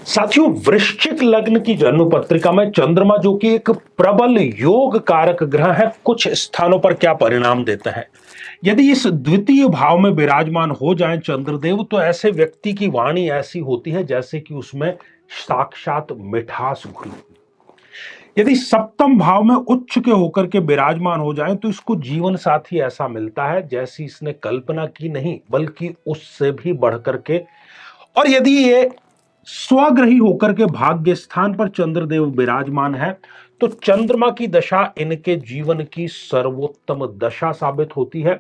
साथियों, वृश्चिक लग्न की जन्म पत्रिका में चंद्रमा जो कि एक प्रबल योग कारक ग्रह है, कुछ स्थानों पर क्या परिणाम देता है। यदि इस द्वितीय भाव में विराजमान हो जाएं चंद्रदेव, तो ऐसे व्यक्ति की वाणी ऐसी होती है जैसे कि उसमें साक्षात मिठास घुली। यदि सप्तम भाव में उच्च के होकर के विराजमान हो जाएं, तो इसको जीवन साथी ऐसा मिलता है जैसी इसने कल्पना की नहीं, बल्कि उससे भी बढ़कर के। और यदि ये स्वग्रही होकर के भाग्य स्थान पर चंद्रदेव विराजमान है, तो चंद्रमा की दशा इनके जीवन की सर्वोत्तम दशा साबित होती है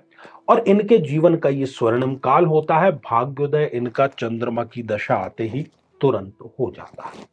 और इनके जीवन का ये स्वर्णिम काल होता है। भाग्योदय इनका चंद्रमा की दशा आते ही तुरंत हो जाता है।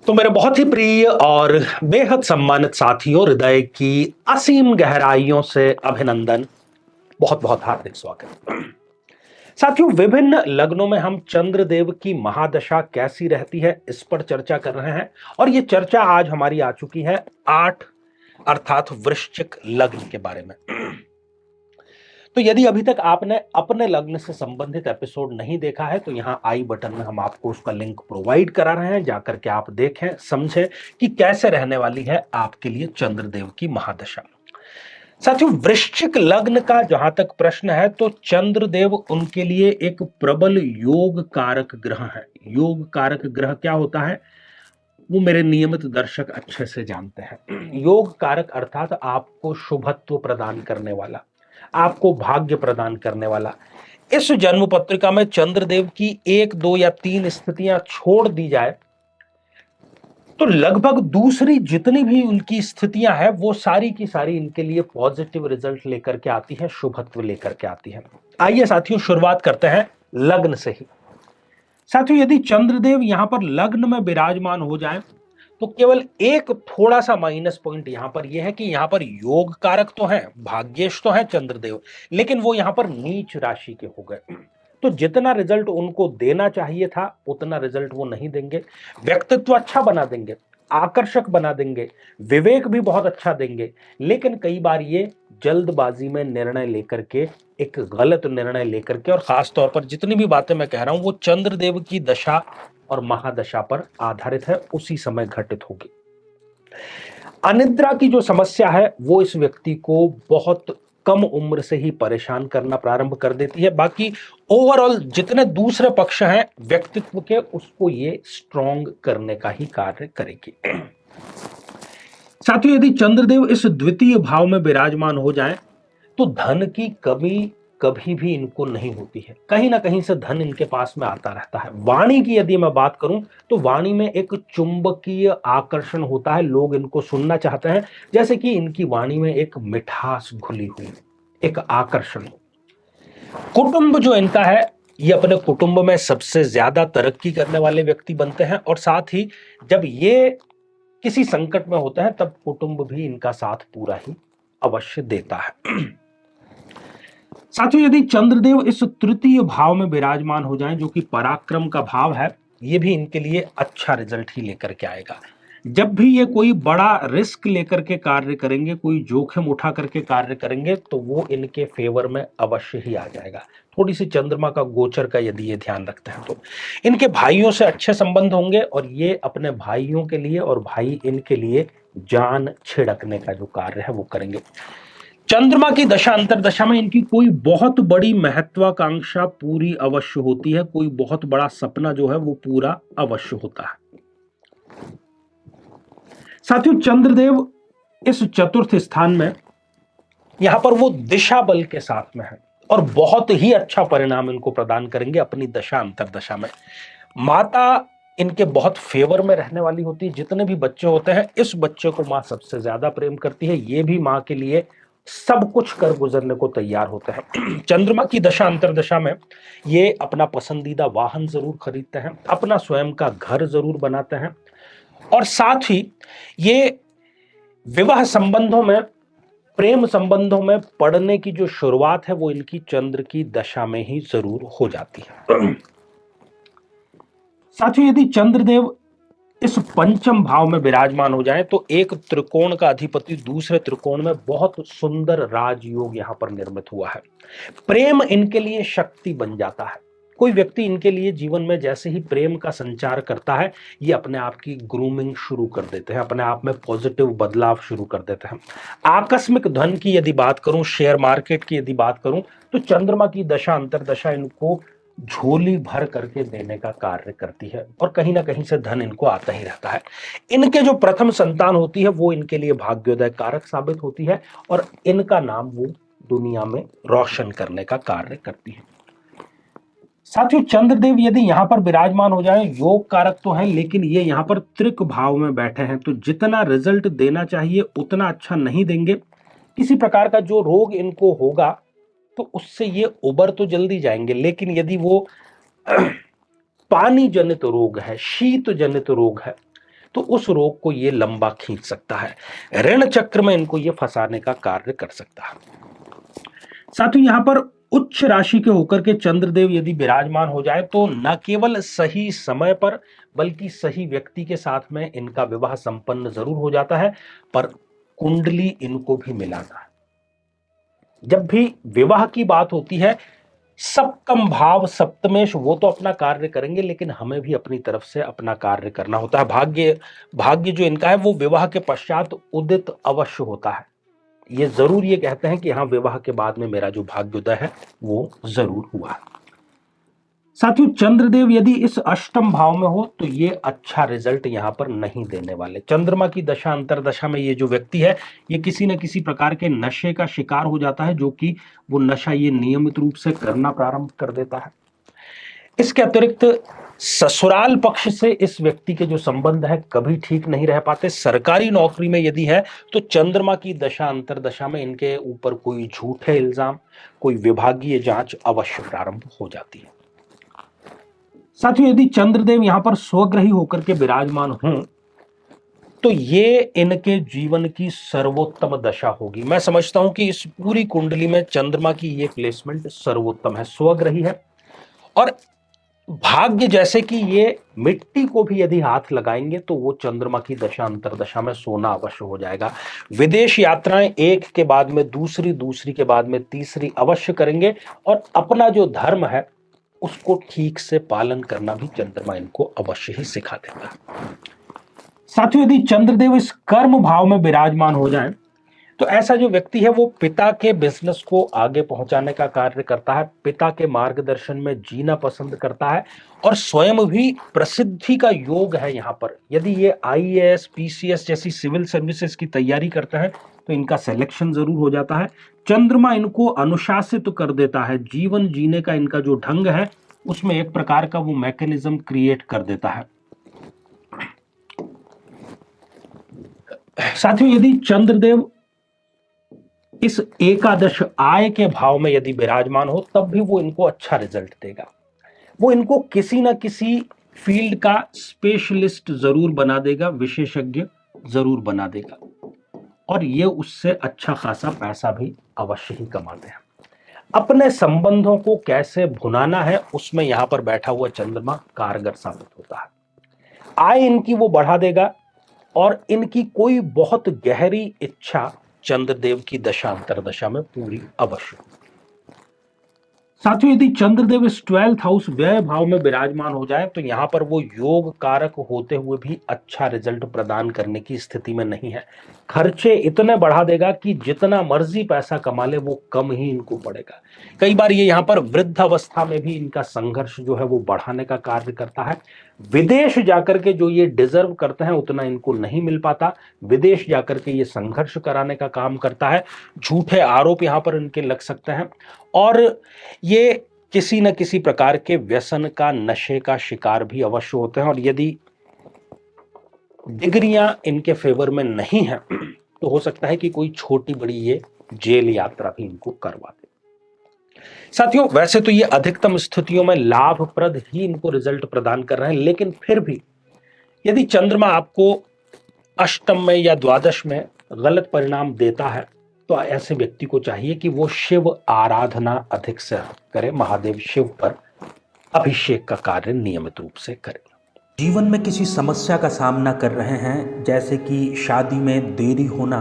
तो मेरे बहुत ही प्रिय और बेहद सम्मानित साथियों, हृदय की असीम गहराइयों से अभिनंदन, बहुत बहुत हार्दिक स्वागत। साथियों, विभिन्न लग्नों में हम चंद्रदेव की महादशा कैसी रहती है, इस पर चर्चा कर रहे हैं। और ये चर्चा आज हमारी आ चुकी है 8 अर्थात वृश्चिक लग्न के बारे में। तो यदि अभी तक आपने अपने लग्न से संबंधित एपिसोड नहीं देखा है, तो यहां आई बटन में हम आपको उसका लिंक प्रोवाइड करा रहे हैं। जाकर के आप देखें, समझें कि कैसे रहने वाली है आपके लिए चंद्रदेव की महादशा। साथियों, वृश्चिक लग्न का जहां तक प्रश्न है, तो चंद्रदेव उनके लिए एक प्रबल योग कारक ग्रह है। योग कारक ग्रह क्या होता है, वो मेरे नियमित दर्शक अच्छे से जानते हैं। योग कारक अर्थात आपको शुभत्व प्रदान करने वाला, आपको भाग्य प्रदान करने वाला। इस जन्म पत्रिका में चंद्रदेव की 1, 2 या 3 स्थितियां छोड़ दी जाए, तो लगभग दूसरी जितनी भी उनकी स्थितियां हैं, वो सारी की सारी इनके लिए पॉजिटिव रिजल्ट लेकर के आती है, शुभत्व लेकर के आती है। आइए साथियों, शुरुआत करते हैं लग्न से ही। साथियों, यदि चंद्रदेव यहां पर लग्न में विराजमान हो जाए, तो केवल एक थोड़ा सा माइनस पॉइंट यहां पर यह है कि यहां पर योग कारक तो है, भाग्येश तो है चंद्रदेव, लेकिन वो यहां पर नीच राशि के हो गए। तो जितना रिजल्ट उनको देना चाहिए था, उतना रिजल्ट वो नहीं देंगे। व्यक्तित्व अच्छा बना देंगे, आकर्षक बना देंगे, विवेक भी बहुत अच्छा देंगे, लेकिन कई बार ये जल्दबाजी में निर्णय लेकर के, एक गलत निर्णय लेकर के, और खास तौर पर जितनी भी बातें मैं कह रहा हूं वो चंद्रदेव की दशा और महादशा पर आधारित है, उसी समय घटित होगी। अनिद्रा की जो समस्या है, वो इस व्यक्ति को बहुत कम उम्र से ही परेशान करना प्रारंभ कर देती है। बाकी ओवरऑल जितने दूसरे पक्ष हैं व्यक्तित्व के, उसको ये स्ट्रॉन्ग करने का ही कार्य करेगी। साथियों, यदि चंद्रदेव इस द्वितीय भाव में विराजमान हो जाएं, तो धन की कमी कभी भी इनको नहीं होती है। कहीं ना कहीं से धन इनके पास में आता रहता है। वाणी की यदि मैं बात करूं, तो वाणी में एक चुंबकीय आकर्षण होता है, लोग इनको सुनना चाहते हैं, जैसे कि इनकी वाणी में एक मिठास घुली हुई, एक आकर्षण। कुटुंब जो इनका है, ये अपने कुटुंब में सबसे ज्यादा तरक्की करने वाले व्यक्ति बनते हैं, और साथ ही जब ये किसी संकट में होते हैं, तब कुटुंब भी इनका साथ पूरा ही अवश्य देता है। साथियों, यदि चंद्रदेव इस तृतीय भाव में विराजमान हो जाएं, जो कि पराक्रम का भाव है, ये भी इनके लिए अच्छा रिजल्ट ही लेकर के आएगा। जब भी ये कोई बड़ा रिस्क लेकर के कार्य करेंगे, कोई जोखिम उठा करके कार्य करेंगे, तो वो इनके फेवर में अवश्य ही आ जाएगा। थोड़ी सी चंद्रमा का गोचर का यदि ये ध्यान रखते हैं, तो इनके भाइयों से अच्छे संबंध होंगे, और ये अपने भाइयों के लिए और भाई इनके लिए जान छिड़कने का जो कार्य है वो करेंगे। चंद्रमा की दशा अंतरदशा में इनकी कोई बहुत बड़ी महत्वाकांक्षा पूरी अवश्य होती है, कोई बहुत बड़ा सपना जो है वो पूरा अवश्य होता है। साथियों, चंद्रदेव इस चतुर्थ स्थान में यहां पर वो दिशा बल के साथ में है, और बहुत ही अच्छा परिणाम इनको प्रदान करेंगे अपनी दशा अंतरदशा में। माता इनके बहुत फेवर में रहने वाली होती है। जितने भी बच्चे होते हैं, इस बच्चे को मां सबसे ज्यादा प्रेम करती है। ये भी मां के लिए सब कुछ कर गुजरने को तैयार होते हैं। चंद्रमा की दशा अंतरदशा में ये अपना पसंदीदा वाहन जरूर खरीदते हैं, अपना स्वयं का घर जरूर बनाते हैं, और साथ ही ये विवाह संबंधों में प्रेम संबंधों में पड़ने की जो शुरुआत है वो इनकी चंद्र की दशा में ही जरूर हो जाती है। साथियों, यदि चंद्रदेव इस पंचम भाव में विराजमान हो जाए तो एक त्रिकोण का अधिपति दूसरे त्रिकोण में बहुत सुंदर राजयोग यहां पर निर्मित हुआ है। प्रेम इनके लिए शक्ति बन जाता है। कोई व्यक्ति इनके लिए जीवन में जैसे ही प्रेम का संचार करता है, ये अपने आप की ग्रूमिंग शुरू कर देते हैं, अपने आप में पॉजिटिव बदलाव शुरू कर देते हैं। आकस्मिक धन की यदि बात करूं, शेयर मार्केट की यदि बात करूं, तो चंद्रमा की दशा अंतरदशा इनको झोली भर करके देने का कार्य करती है और कहीं ना कहीं से धन इनको आता ही रहता है। इनके जो प्रथम संतान होती है वो इनके लिए भाग्योदय कारक साबित होती है और इनका नाम वो दुनिया में रोशन करने का कार्य करती है। साथियों, चंद्रदेव यदि यहां पर विराजमान हो जाए, योग कारक तो है लेकिन ये यहां पर त्रिक भाव में बैठे हैं, तो जितना रिजल्ट देना चाहिए उतना अच्छा नहीं देंगे। किसी प्रकार का जो रोग इनको होगा तो उससे ये उबर तो जल्दी जाएंगे, लेकिन यदि वो पानी जनित रोग है, शीत जनित रोग है, तो उस रोग को ये लंबा खींच सकता है, ऋण चक्र में इनको ये फंसाने का कार्य कर सकता है। साथियों, यहां पर उच्च राशि के होकर के चंद्रदेव यदि विराजमान हो जाए तो न केवल सही समय पर बल्कि सही व्यक्ति के साथ में इनका विवाह संपन्न जरूर हो जाता है, पर कुंडली इनको भी मिलाना है। जब भी विवाह की बात होती है, सप्तम भाव सप्तमेश वो तो अपना कार्य करेंगे, लेकिन हमें भी अपनी तरफ से अपना कार्य करना होता है। भाग्य भाग्य जो इनका है वो विवाह के पश्चात उदित अवश्य होता है। ये जरूर ये कहते हैं कि हाँ, विवाह के बाद में मेरा जो भाग्योदय है वो जरूर हुआ। साथियों, चंद्रदेव यदि इस अष्टम भाव में हो तो ये अच्छा रिजल्ट यहां पर नहीं देने वाले। चंद्रमा की दशा अंतरदशा में ये जो व्यक्ति है ये किसी न किसी प्रकार के नशे का शिकार हो जाता है, जो कि वो नशा ये नियमित रूप से करना प्रारंभ कर देता है। इसके अतिरिक्त ससुराल पक्ष से इस व्यक्ति के जो संबंध है कभी ठीक नहीं रह पाते। सरकारी नौकरी में यदि है तो चंद्रमा की दशा अंतरदशा में इनके ऊपर कोई झूठे इल्जाम, कोई विभागीय जांच अवश्य प्रारंभ हो जाती है। साथियों, यदि चंद्रदेव यहां पर स्वग्रही होकर के विराजमान हों तो ये इनके जीवन की सर्वोत्तम दशा होगी। मैं समझता हूं कि इस पूरी कुंडली में चंद्रमा की ये प्लेसमेंट सर्वोत्तम है, स्वग्रही है। और भाग्य जैसे कि ये मिट्टी को भी यदि हाथ लगाएंगे तो वो चंद्रमा की दशा अंतरदशा में सोना अवश्य हो जाएगा। विदेश यात्राएं एक के बाद में दूसरी, दूसरी के बाद में तीसरी अवश्य करेंगे और अपना जो धर्म है उसको ठीक से पालन करना भी चंद्रमा इनको अवश्य ही सिखा देगा। साथियों, यदि चंद्रदेव इस कर्म भाव में विराजमान हो जाए तो ऐसा जो व्यक्ति है वो पिता के बिजनेस को आगे पहुंचाने का कार्य करता है, पिता के मार्गदर्शन में जीना पसंद करता है और स्वयं भी प्रसिद्धि का योग है। यहां पर यदि ये आईएएस, पीसीएस जैसी सिविल सर्विसेज की तैयारी करते हैं तो इनका सिलेक्शन जरूर हो जाता है। चंद्रमा इनको अनुशासित कर देता है, जीवन जीने का इनका जो ढंग है उसमें एक प्रकार का वो मैकेनिज्म क्रिएट कर देता है। साथियों, यदि चंद्रदेव इस एकादश आय के भाव में यदि विराजमान हो तब भी वो इनको अच्छा रिजल्ट देगा। वो इनको किसी ना किसी फील्ड का स्पेशलिस्ट जरूर बना देगा, विशेषज्ञ जरूर बना देगा और ये उससे अच्छा खासा पैसा भी अवश्य ही कमाते हैं। अपने संबंधों को कैसे भुनाना है उसमें यहां पर बैठा हुआ चंद्रमा कारगर साबित होता है। आय इनकी वो बढ़ा देगा और इनकी कोई बहुत गहरी इच्छा चंद्रदेव की दशा अंतरदशा में पूरी अवश्य। साथियों, यदि चंद्रदेव इस 12th हाउस व्यय भाव में विराजमान हो जाए तो यहां पर वो योग कारक होते हुए भी अच्छा रिजल्ट प्रदान करने की स्थिति में नहीं है। खर्चे इतने बढ़ा देगा कि जितना मर्जी पैसा कमा ले वो कम ही इनको पड़ेगा। कई बार ये यहां पर वृद्ध अवस्था में भी इनका संघर्ष जो है वो बढ़ाने का कार्य करता है। विदेश जाकर के जो ये डिजर्व करते हैं उतना इनको नहीं मिल पाता, विदेश जाकर के ये संघर्ष कराने का काम करता है। झूठे आरोप यहां पर इनके लग सकते हैं और ये किसी न किसी प्रकार के व्यसन का, नशे का शिकार भी अवश्य होते हैं। और यदि डिग्रियां इनके फेवर में नहीं है तो हो सकता है कि कोई छोटी बड़ी ये जेल यात्रा भी इनको करवा दे। साथियों, वैसे तो ये अधिकतम स्थितियों में लाभप्रद ही इनको रिजल्ट प्रदान कर रहे हैं, लेकिन फिर भी यदि चंद्रमा आपको अष्टम में या द्वादश में गलत परिणाम देता है तो तो ऐसे व्यक्ति को चाहिए कि वो शिव आराधना अधिक से करे, महादेव शिव पर अभिषेक का कार्य नियमित रूप से करे। जीवन में किसी समस्या का सामना कर रहे हैं, जैसे कि शादी में देरी होना,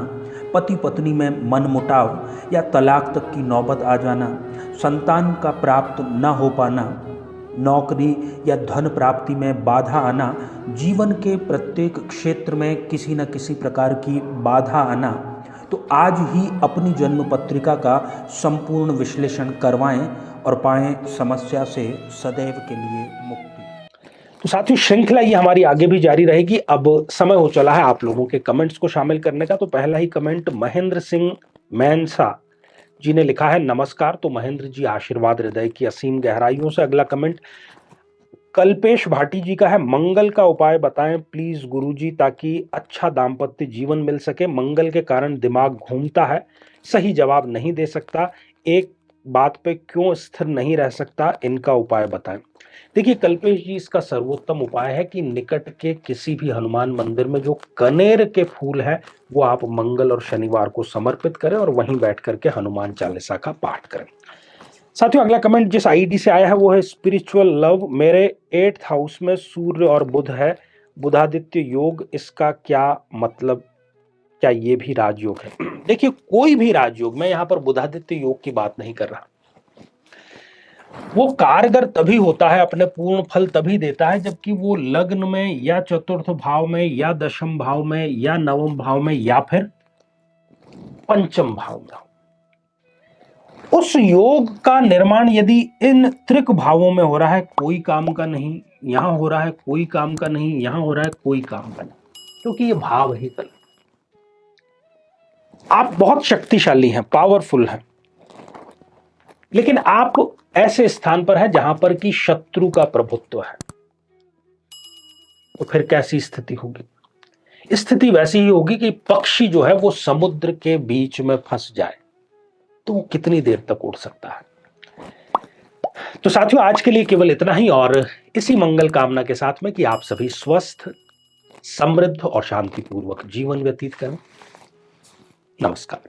पति पत्नी में मनमुटाव या तलाक तक की नौबत आ जाना, संतान का प्राप्त न हो पाना, नौकरी या धन प्राप्ति में बाधा आना, जीवन के प्रत्येक क्षेत्र में किसी न किसी प्रकार की बाधा आना, तो आज ही अपनी जन्म पत्रिका का संपूर्ण विश्लेषण करवाएं और पाएं समस्या से सदैव के लिए मुक्ति। तो साथियों, श्रृंखला ये हमारी आगे भी जारी रहेगी। अब समय हो चला है आप लोगों के कमेंट्स को शामिल करने का। तो पहला ही कमेंट महेंद्र सिंह मैनसा जी ने लिखा है, नमस्कार। तो महेंद्र जी, आशीर्वाद हृदय की असीम गहराइयों से। अगला कमेंट कल्पेश भाटी जी का है, मंगल का उपाय बताएं प्लीज गुरुजी, ताकि अच्छा दाम्पत्य जीवन मिल सके। मंगल के कारण दिमाग घूमता है, सही जवाब नहीं दे सकता, एक बात पे क्यों स्थिर नहीं रह सकता, इनका उपाय बताएं। देखिए कल्पेश जी, इसका सर्वोत्तम उपाय है कि निकट के किसी भी हनुमान मंदिर में जो कनेर के फूल है वो आप मंगल और शनिवार को समर्पित करें और वहीं बैठ करके हनुमान चालीसा का पाठ करें। साथियों, अगला कमेंट जिस आईडी से आया है वो है स्पिरिचुअल लव। मेरे 8th हाउस में सूर्य और बुध है, बुधादित्य योग, इसका क्या मतलब, क्या ये भी राजयोग है? देखिए कोई भी राजयोग, मैं यहाँ पर बुधादित्य योग की बात नहीं कर रहा, वो कारगर तभी होता है, अपने पूर्ण फल तभी देता है जबकि वो लग्न में या चतुर्थ भाव में या दशम भाव में या नवम भाव में या फिर पंचम भाव में हो। उस योग का निर्माण यदि इन त्रिक भावों में हो रहा है, कोई काम का नहीं, यहां हो रहा है कोई काम का नहीं, यहां हो रहा है कोई काम का नहीं, क्योंकि ये भाव ही गलत। आप बहुत शक्तिशाली हैं, पावरफुल हैं, लेकिन आप ऐसे स्थान पर है जहां पर कि शत्रु का प्रभुत्व है, तो फिर कैसी स्थिति होगी? स्थिति वैसी ही होगी कि पक्षी जो है वो समुद्र के बीच में फंस जाए तो वो कितनी देर तक उड़ सकता है। तो साथियों, आज के लिए केवल इतना ही, और इसी मंगल कामना के साथ में कि आप सभी स्वस्थ, समृद्ध और शांतिपूर्वक जीवन व्यतीत करें। नमस्कार।